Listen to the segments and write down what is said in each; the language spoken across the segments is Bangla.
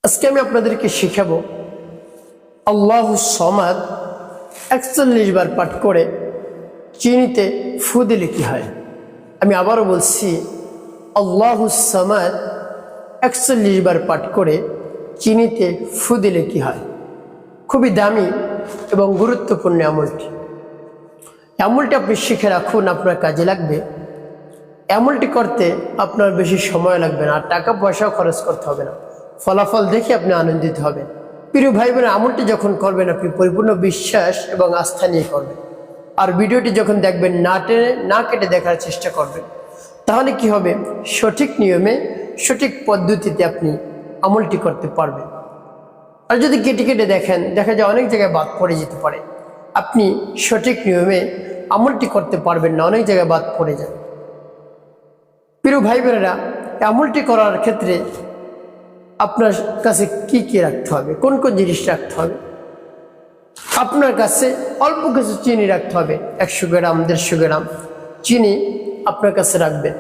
আজকে আমি আপনাদেরকে শেখাবো আল্লাহুস সামাদ ৪১ বার পাঠ করে চিনিতে ফু দিলে কি হয়। আমি আবারও বলছি, আল্লাহুস সামাদ ৪১ বার পাঠ করে চিনিতে ফু দিলে কি হয়। খুবই দামি এবং গুরুত্বপূর্ণ আমলটি আপনি শিখে রাখুন, আপনার কাজে লাগবে। আমলটি করতে আপনার বেশি সময় লাগবে না, আর টাকা পয়সাও খরচ করতে হবে না। ফলাফল দেখে আপনি আনন্দিত হবেন। প্রিয় ভাই বোন, আমলটি যখন করবেন আপনি পরিপূর্ণ বিশ্বাস এবং আস্থা নিয়ে করবেন। আর ভিডিওটি যখন দেখবেন না কেটে দেখার চেষ্টা করবেন, তাহলে কি হবে, সঠিক নিয়মে সঠিক পদ্ধতিতে আপনি আমলটি করতে পারবেন। আর যদি কেটে কেটে দেখেন, দেখা যায় অনেক জায়গায় বাদ পড়ে যেতে পারে। আপনি সঠিক নিয়মে আমলটি করতে পারবেন না, অনেক জায়গায় বাদ পড়ে যাবে। প্রিয় ভাই বোনেরা, আমলটি করার ক্ষেত্রে আপনার কাছে কি কি রাখতে হবে, কোন কোন জিনিস রাখতে হবে। আপনার কাছে অল্প কিছু চিনি রাখতে হবে, ১০০ গ্রাম ১৫০ গ্রাম চিনি আপনার কাছে রাখবেন।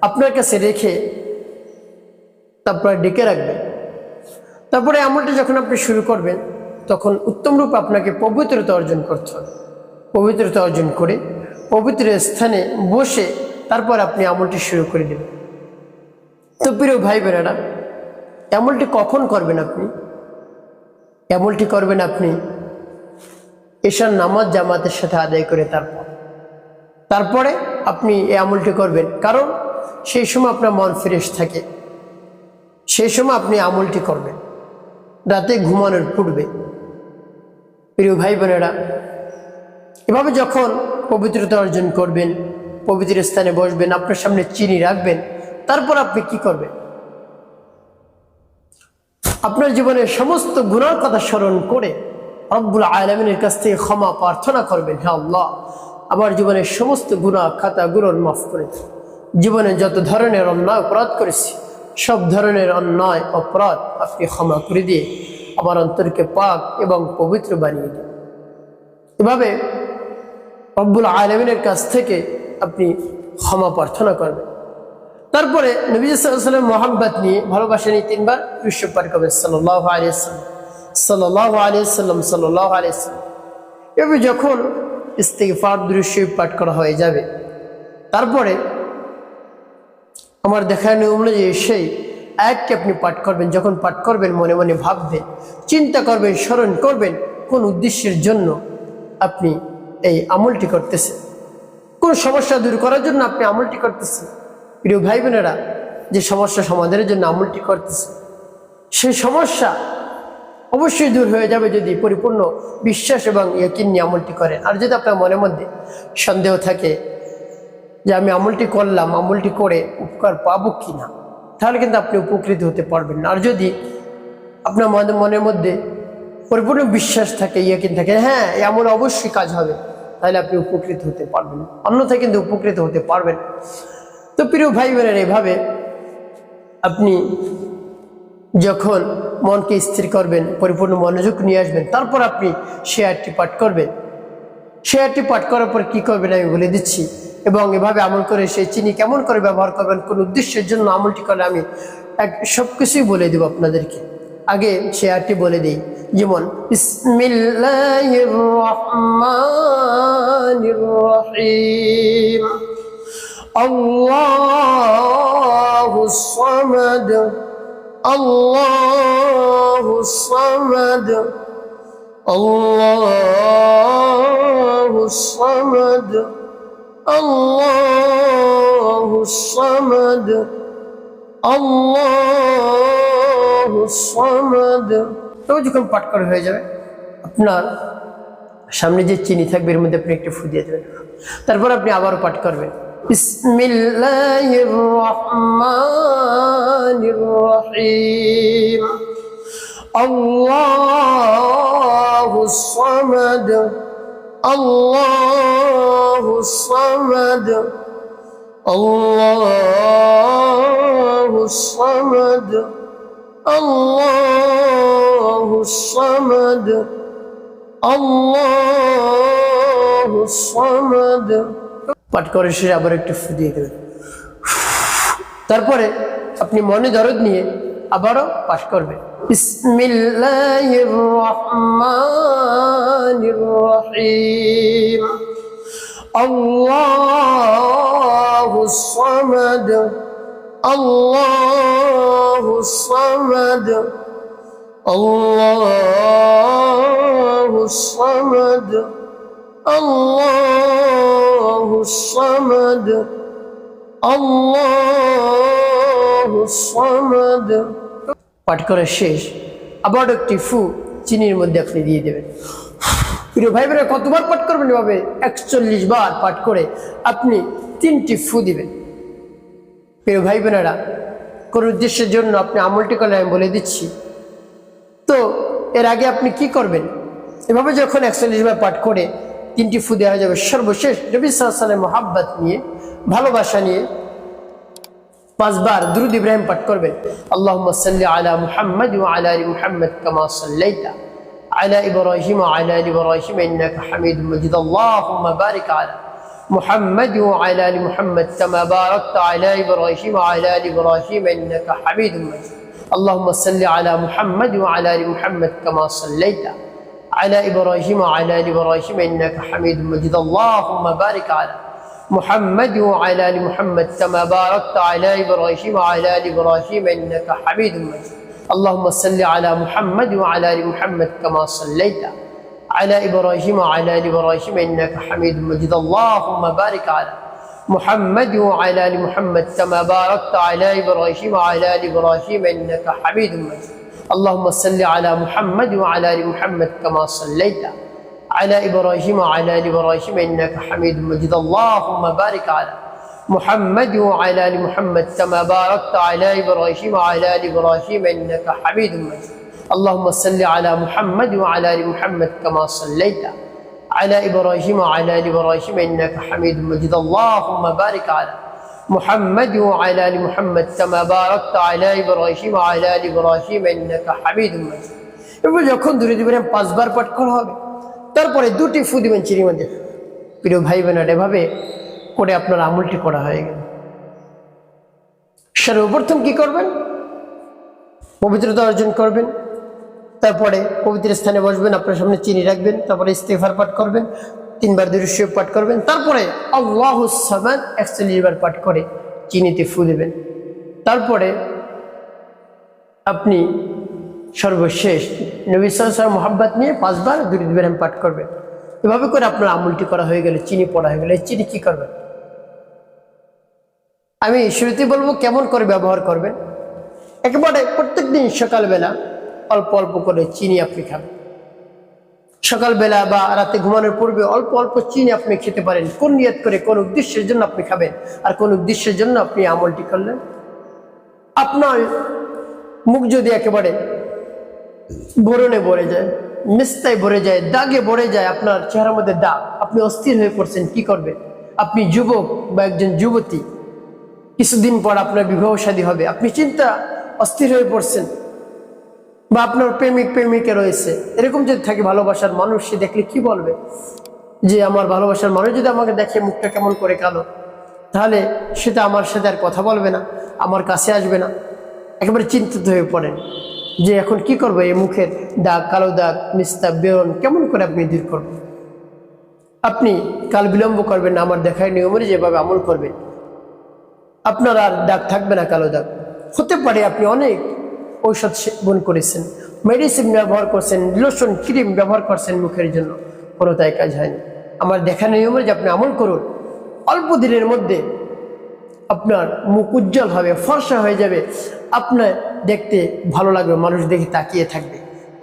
আপনার কাছে রেখে তারপরে ডেকে রাখবেন। তারপরে আমলটি যখন আপনি শুরু করবেন, তখন উত্তম রূপে আপনাকে পবিত্রতা অর্জন করতে হবে। পবিত্রতা অর্জন করে পবিত্র স্থানে বসে তারপর আপনি আমলটি শুরু করে দেবেন। তো প্রিয় ভাই বোনেরা, আমলটি কখন করবেন আপনি? আমলটি করবেন আপনি এশার নামাজ জামাতের সাথে আদায় করে তারপরে আপনি এই আমলটি করবেন, কারণ সেই সময় আপনার মন ফ্রেশ থাকে। সেই সময় আপনি আমলটি করবেন রাতে ঘুমানোর পূর্বে। প্রিয় ভাই বোনেরা, এভাবে যখন পবিত্রতা অর্জন করবেন, পবিত্র স্থানে বসবেন, আপনার সামনে চিনি রাখবেন, তারপর আপনি কি করবেন, আপনার জীবনের সমস্ত গুনার কথা স্মরণ করে রব্বুল আলামিনের কাছ থেকে ক্ষমা প্রার্থনা করবেন। হে আল্লাহ, আমার জীবনের সমস্ত গুনাহ খাতাগুলোর মাফ করে দিন। জীবনে যত ধরনের অন্যায় অপরাধ করেছি, সব ধরনের অন্যায় অপরাধ আপনি ক্ষমা করে দিয়ে আমার অন্তরকে পাক এবং পবিত্র বানিয়ে দিন। এভাবে রব্বুল আলামিনের কাছ থেকে আপনি ক্ষমা প্রার্থনা করবেন। তারপরে নবী সাল্লাল্লাহু আলাইহি ওয়াসাল্লাম মহব্বত নিয়ে, ভালোবাসা নিয়ে ৩ বার দুরূদ পাঠ করবেন, সাল্লাল্লাহু আলাইহি ওয়াসাল্লাম, সাল্লাল্লাহু আলাইহি ওয়াসাল্লাম, সাল্লাল্লাহু আলাইহি ওয়াসাল্লাম। এভাবে যখন ইস্তিগফার দুরূদ পাঠ করা হয়ে যাবে, তারপরে আমার দেখানো অনুযায়ী সেই আয়াতটি আপনি পাঠ করবেন। যখন পাঠ করবেন, মনে মনে ভাববেন, চিন্তা করবেন, স্মরণ করবেন কোন উদ্দেশ্যের জন্য আপনি এই আমলটি করতেছেন, কোন সমস্যা দূর করার জন্য আপনি আমলটি করতেছেন। প্রিয় ভাই বোনেরা, যে সমস্যা সমাধানের জন্য আমলটি করতেছে, সেই সমস্যা অবশ্যই দূর হয়ে যাবে যদি পরিপূর্ণ বিশ্বাস এবং ইয়াকিন নিয়ে আমলটি করেন। আর যদি আপনার মনের মধ্যে সন্দেহ থাকে যে আমি আমলটি করলাম, আমলটি করে উপকার পাবো কিনা, তাহলে কিন্তু আপনি উপকৃত হতে পারবেন না। আর যদি আপনার মনের মধ্যে পরিপূর্ণ বিশ্বাস থাকে, ইয়াকিন থাকে, হ্যাঁ এই আমল অবশ্যই কাজ হবে, তাহলে আপনি উপকৃত হতে পারবেন, অন্যথায় কিন্তু উপকৃত হতে পারবেন। তো প্রিয় ভাই বোনের, এভাবে আপনি যখন মনকে স্থির করবেন, পরিপূর্ণ মনোযোগ নিয়ে আসবেন, তারপর আপনি সে আয়াতটি পাঠ করবেন। সে আয়াতটি পাঠ করার পর কি করবেন আমি বলে দিচ্ছি, এবং এভাবে আমল করে সেই চিনি কেমন করে ব্যবহার করবেন, কোন উদ্দেশ্যের জন্য আমলটি করলে আমি সবকিছুই বলে দেব আপনাদেরকে। আগে সে আয়াতটি বলে দিই, যেমন বিসমিল্লাহির রহমানির রহিম, আল্লাহুস সামাদ, আল্লাহুস সামাদ, আল্লাহুস সামাদ, আল্লাহুস সামাদ, আল্লাহুস সামাদ। তো যখন পাঠ করা হয়ে যাবে, আপনার সামনে যে চিনি থাকবে এর মধ্যে আপনি একটু ফু দিয়ে দেবেন। তারপর আপনি আবারও পাঠ করবেন, বিসমিল্লাহির রহমানির রহিম, আল্লাহুস সামাদ, আল্লাহুস সামাদ, আল্লাহুস সামাদ, আল্লাহুস সামাদ, আল্লাহুস সামাদ। পাঠ করে শেষে আবার একটু ফু দিয়ে দেবেন। তারপরে আপনি মনে দরদ নিয়ে আবারও পাঠ করবেন। বিসমিল্লাহির রহমানির রহিম। আল্লাহুস সামাদ আল্লাহুস সামাদ আল্লাহুস সামাদ আল্লাহুস সামাদ আল্লাহুস সামাদ। পাঠ করা শেষ, আবার একটি ফু চিনির মধ্যে আপনি দিয়ে দেবেন। প্রিয় ভাই বোনেরা, কতবার পাঠ করবেন? এভাবে 41 বার পাঠ করে আপনি 3টি ফু দিবেন। প্রিয় ভাই বোনেরা, কোন উদ্দেশ্যের জন্য আপনি আমলটি করলে আমি বলে দিচ্ছি। তো এর আগে আপনি কি করবেন? এভাবে যখন 41 বার পাঠ করে 3টি ফু দেওয়া যাবে, সর্বশেষ নবী সাল্লাল্লাহু আলাইহি ওয়াসাল্লাম মুহাব্বত নিয়ে, ভালোবাসা নিয়ে 5 বার দুরূদ ইব্রাহিম পাঠ করবেন। আল্লাহুম্মা সাল্লি আলা মুহাম্মাদ ওয়া আলা আলি মুহাম্মাদ কামা সাল্লাইতা আলা ইব্রাহিম ওয়া আলা আলি ইব্রাহিম ইন্নাকা হামিদুম মাজিদ। আল্লাহুম্মা বারিক আলা মুহাম্মাদ ওয়া আলা আলি মুহাম্মাদ কামা বারাকতা আলা ইব্রাহিম ওয়া আলা আলি ইব্রাহিম ইন্নাকা হামিদুম মাজিদ। আল্লাহুম্মা সাল্লি আলা মুহাম্মাদ ওয়া আলা আলি মুহাম্মাদ কামা সাল্লাইতা আলা ইব্রাহিম ওয়া আলা আলি ইব্রাহিম ইন্নাকা হামিদুম মাজিদ। আল্লাহুম্মা বারিক আলা محمد وعلى ال محمد كما باركت على ابراهيم وعلى ال ابراهيم انك حميد مجيد. اللهم صل على محمد وعلى ال محمد كما صليت على ابراهيم وعلى ال ابراهيم انك حميد مجيد. اللهم بارك على محمد وعلى ال محمد كما باركت على ابراهيم وعلى ال ابراهيم انك حميد مجيد. اللهم صل على محمد وعلى ال محمد كما صليت على إبراهيم وعلى آل إبراهيم إنك حميد مجيد. اللهم بارك على محمد وعلى آل محمد كما باركت على إبراهيم وعلى آل إبراهيم إنك حميد مجيد. اللهم صل على محمد وعلى آل محمد كما صليت على إبراهيم وعلى آل إبراهيم إنك حميد مجيد. اللهم بارك على محمد وعلى آل محمد كما باركت على إبراهيم وعلى آل إبراهيم إنك حميد مجيد. এবার যখন দুরূদ ইব্রাহিম 5 বার পাঠ করা হবে, তারপরে 2টি ফু দিবেন চিনির মধ্যে। প্রিয় ভাই বোনেরা, এভাবে করে আপনার আমলটি করা হয়ে গেল। সর্বপ্রথম কি করবেন? পবিত্রতা অর্জন করবেন, তারপরে পবিত্র স্থানে বসবেন, আপনার সামনে চিনি রাখবেন, তারপরে ইস্তিগফার পাঠ করবেন, 3 বার দুরূদ শরীফ পাঠ করবেন, তারপরে আল্লাহুস সামাদ 41 বার পাঠ করে চিনিতে ফু দিবেন। তারপরে আপনি সর্বশেষ নবী সাল্লাল্লাহু আলাইহি ওয়াসাল্লাম মুহাব্বত নিয়ে 5 বার দুরূদ ইব্রাহিম পাঠ করবেন। এভাবে করে আপনার আমলটি করা হয়ে গেলে, চিনি পড়া হয়ে গেলে, এই চিনি কি করবেন? আমি শুরুতে বলবো কেমন করে ব্যবহার করবেন। একেবারে প্রত্যেকদিন সকালবেলা অল্প অল্প করে চিনি আপনি খাবেন। সকালবেলা বা রাতে ঘুমানোর পূর্বে অল্প অল্প চিনি আপনি খেতে পারেন। কোন নিয়ত করে, কোন উদ্দেশ্যের জন্য আপনি খাবেন আর কোন উদ্দেশ্যের জন্য আপনি আমলটি করলেন। আপনার মুখ যদি একেবারে বরণে ভরে যায়, মিস্তায় ভরে যায়, দাগে ভরে যায়, আপনার চেহারার মধ্যে দাগ, আপনি অস্থির হয়ে পড়ছেন, কি করবেন? আপনি যুবক বা একজন যুবতী, কিছুদিন পর আপনার বিবাহ শাদী হবে, আপনি চিন্তা অস্থির হয়ে পড়ছেন, বা আপনার প্রেমিক প্রেমিকা রয়েছে, এরকম যদি থাকে, ভালোবাসার মানুষ, সে দেখলে কি বলবে? যে আমার ভালোবাসার মানুষ যদি আমাকে দেখে মুখটা কেমন করে কালো, তাহলে সেটা আমার সাথে আর কথা বলবে না, আমার কাছে আসবে না। একেবারে চিন্তিত হয়ে পড়েন যে এখন কি করবো, এই মুখের দাগ, কালো দাগ, মিস্তা বেরন কেমন করে আপনি দূর করবেন? আপনি কাল বিলম্ব করবেন না, আমার দেখায় নিয়মে যেভাবে আমল করবেন, আপনার আর দাগ থাকবে না, কালো দাগ। হতে পারে আপনি অনেক ঔষধ সেবন করেছেন, মেডিসিন ব্যবহার করছেন, লোশন ক্রিম ব্যবহার করছেন মুখের জন্য, কোনো তাই কাজ হয়নি। আমার দেখার নিয়মে যে আপনি আমল করুন, অল্প দিনের মধ্যে আপনার মুখ উজ্জ্বল হবে, ফর্সা হয়ে যাবে, আপনার দেখতে ভালো লাগবে, মানুষ দেখে তাকিয়ে থাকবে,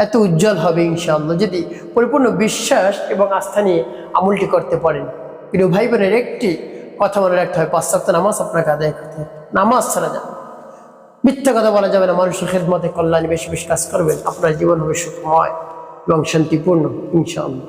এত উজ্জ্বল হবে ইনশাআল্লাহ, যদি পরিপূর্ণ বিশ্বাস এবং আস্থা নিয়ে আমলটি করতে পারেন। প্রিয় ভাই বোনের, একটি কথা মনে রাখতে হয়, 5 ওয়াক্ত নামাজ আপনাকে আদায় করতে হবে। নামাজ ছাড়া যাবে, মিথ্যা কথা বলা যাবে না, মানুষের খেদমতে কল্যাণে বেশি বেশি কাজ করবেন, আপনার জীবন হবে সুখময় এবং শান্তিপূর্ণ ইনশাআল্লাহ।